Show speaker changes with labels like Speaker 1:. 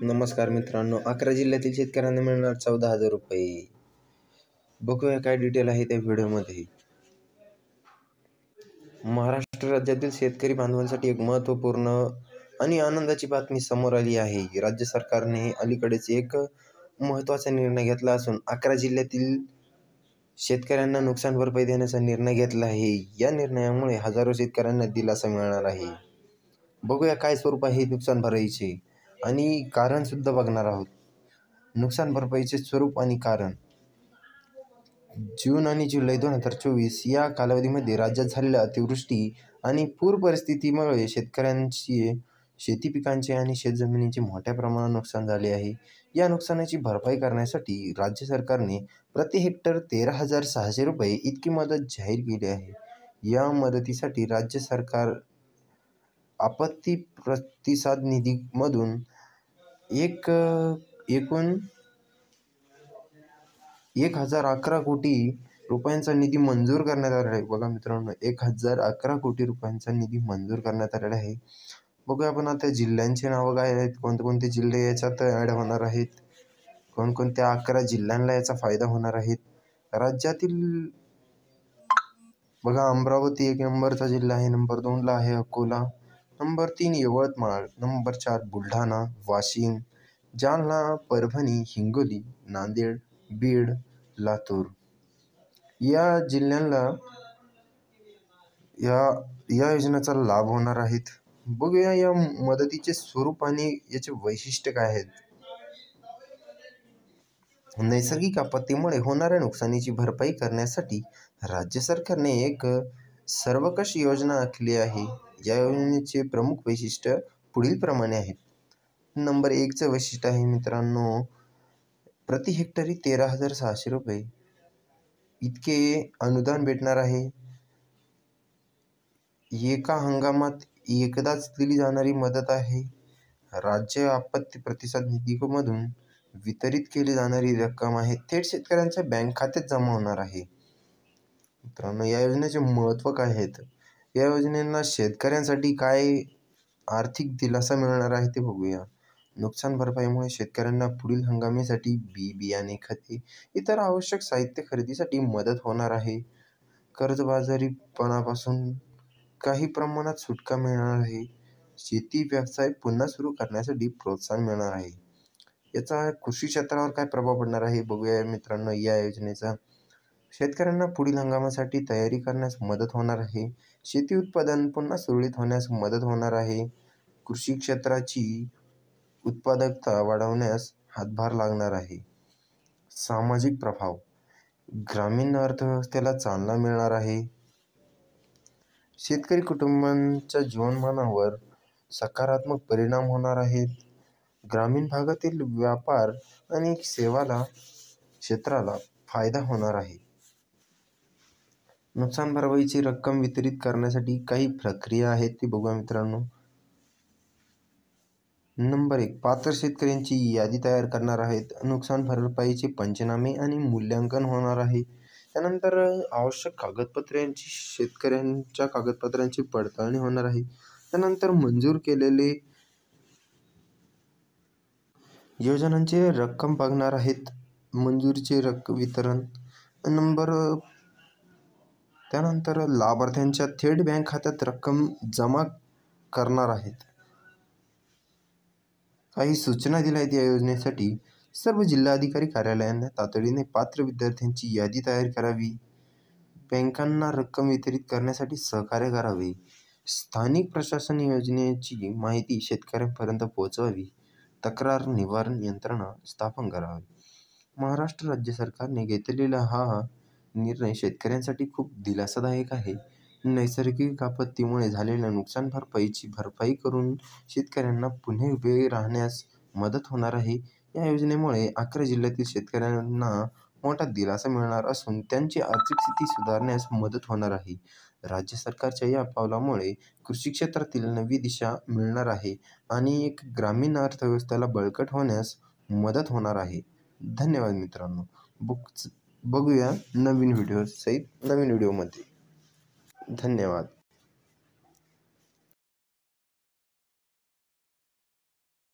Speaker 1: नमस्कार मित्रांनो, 11 जिल्ह्यातील शेतकऱ्यांना मिळणार 14,000 रुपये. बघूया काय डिटेल आहे त्या व्हिडिओमध्ये. महाराष्ट्र राज्यातील शेतकरी बांधवांसाठी एक महत्त्वपूर्ण आणि आनंदाची बातमी समोर आली आहे. राज्य सरकारने अलीकडेच एक महत्त्वाचा निर्णय घेतला असून 11 जिल्ह्यातील शेतकऱ्यांना नुकसान भरपाई देण्याचा निर्णय घेतला आहे. या निर्णयामुळे हजारो शेतकऱ्यांना दिलासा मिळणार आहे. बघूया काय स्वरूप आहे नुकसान भरपाईचे आणि कारण सुद्धा बघणार आहोत. नुकसान भरपाईचे स्वरूप आणि कारण. जून आणि जुलै 2024 या कालावधीमध्ये राज्यात झालेल्या अतिवृष्टी आणि पूर परिस्थितीमुळे शेतकऱ्यांची शेती पिकांचे आणि शेतजमिनींचे मोठ्या प्रमाणात नुकसान झाले आहे. या नुकसानाची भरपाई करण्यासाठी राज्य सरकारने प्रति हेक्टर 13,600 रुपये इतकी मदत जाहीर केली आहे. या मदतीसाठी राज्य सरकार आपत्ती प्रतिसाद निधीमधून एकूण 1,011 कोटी रुपयांचा निधी मंजूर करण्यात आलेला आहे. बघा मित्रांनो, 1,011 कोटी रुपयांचा निधी मंजूर करण्यात आलेला आहे. बघूया आपण आता जिल्ह्यांची नावं काय आहेत, कोणते जिल्हे याच्यात ॲड होणार आहेत, कोणकोणत्या 11 जिल्ह्यांना याचा फायदा होणार आहेत. राज्यातील बघा, अमरावती 1 नंबरचा जिल्हा आहे, नंबर 2ला आहे अकोला, नंबर 3 यवतमाळ, नंबर 4 बुलढाणा, वाशिम, जालना, परभणी, हिंगोली, नांदेड, बीड, लातूर या जिल्ह्यांना या योजनेचा लाभ होणार आहेत. बघूया या मदतीचे स्वरूप आणि याचे वैशिष्ट्य काय आहेत. नैसर्गिक आपत्तीमुळे होणाऱ्या नुकसानीची भरपाई करण्यासाठी राज्य सरकारने एक सर्वंकष योजना आखली आहे. या योजनेचे प्रमुख वैशिष्ट्य पुढील प्रमाणे आहेत. नंबर 1चं वैशिष्ट्य आहे मित्रांनो, प्रति हेक्टरी 13,600 रुपये इतके अनुदान भेटणार आहे. एका हंगामात एकदाच दिली जाणारी मदत आहे. राज्य आपत्ती प्रतिसाद निधीमधून वितरित केली जाणारी रक्कम आहे, थेट शेतकऱ्यांच्या बँक खात्यात जमा होणार आहे. मित्रांनो, या योजनेचे महत्त्व काय आहेत, या योजनेला शेतकऱ्यांसाठी काय आर्थिक दिलासा मिळणार आहे ते बघूया. नुकसान भरपाईमुळे शेतकऱ्यांना पुढील हंगामासाठी बियाणे, खते, इतर आवश्यक साहित्य खरेदीसाठी मदत होणार आहे. कर्जबाजारीपणापासून काही प्रमाणात सुटका मिळणार आहे. शेती व्यवसाय पुन्हा सुरू करण्यासाठी प्रोत्साहन मिळणार आहे. याचा कृषी क्षेत्रावर काय प्रभाव पडणार आहे बघूया मित्रांनो. या योजनेचा शेतकऱ्यांना पुढील हंगामासाठी तयारी करण्यास मदत होणार आहे. शेती उत्पादन पुन्हा सुरळीत होण्यास मदत होणार आहे. कृषी क्षेत्राची उत्पादकता वाढवण्यास हातभार लागणार आहे. सामाजिक प्रभाव. ग्रामीण अर्थव्यवस्थेला चालना मिळणार आहे. शेतकरी कुटुंबांच्या जीवनमानावर सकारात्मक परिणाम होणार आहेत. ग्रामीण भागातील व्यापार आणि सेवा क्षेत्राला फायदा होणार आहे. नुकसान भरपाईची रक्कम वितरित करण्यासाठी काही प्रक्रिया आहेत ती बघूया मित्रांनो. नंबर 1, पात्र शेतकऱ्यांची यादी तयार करणार आहेत. नुकसान भरपाईचे पंचनामे आणि मूल्यांकन होणार आहे. त्यानंतर आवश्यक कागदपत्रांची शेतकऱ्यांच्या कागदपत्रांची पडताळणी होणार आहे. त्यानंतर मंजूर केलेले योजनांचे रक्कम बघणार आहेत, मंजुरीचे वितरण. त्यानंतर लाभार्थ्यांच्या थेट बँक खात्यात रक्कम जमा करणार आहेत. काही सूचना दिल्या आहेत या योजनेसाठी. सर्व जिल्हाधिकारी कार्यालयांना तातडीने पात्र विद्यार्थ्यांची यादी तयार करावी. बँकांना रक्कम वितरित करण्यासाठी सहकार्य करावे. स्थानिक प्रशासन योजनेची माहिती शेतकऱ्यांपर्यंत पोहोचवावी. तक्रार निवारण यंत्रणा स्थापन करावी. महाराष्ट्र राज्य सरकारने घेतलेला हा निर्णय शेतकऱ्यांसाठी खूप दिलासादायक आहे. नैसर्गिक आपत्तीमुळे झालेल्या नुकसान भरपाईची भरपाई करून शेतकऱ्यांना पुन्हा उभे राहण्यास मदत होणार आहे. या योजनेमुळे 11 जिल्ह्यातील शेतकऱ्यांना मोठा दिलासा मिळणार असून त्यांची आर्थिक स्थिती सुधारण्यास मदत होणार आहे. राज्य सरकारच्या या पावलामुळे कृषी क्षेत्रातील नवी दिशा मिळणार आहे आणि एक ग्रामीण अर्थव्यवस्थेला बळकट होण्यास मदत होणार आहे. धन्यवाद मित्रांनो. बघूया नवीन व्हिडिओ सहित नवीन व्हिडिओमध्ये. धन्यवाद.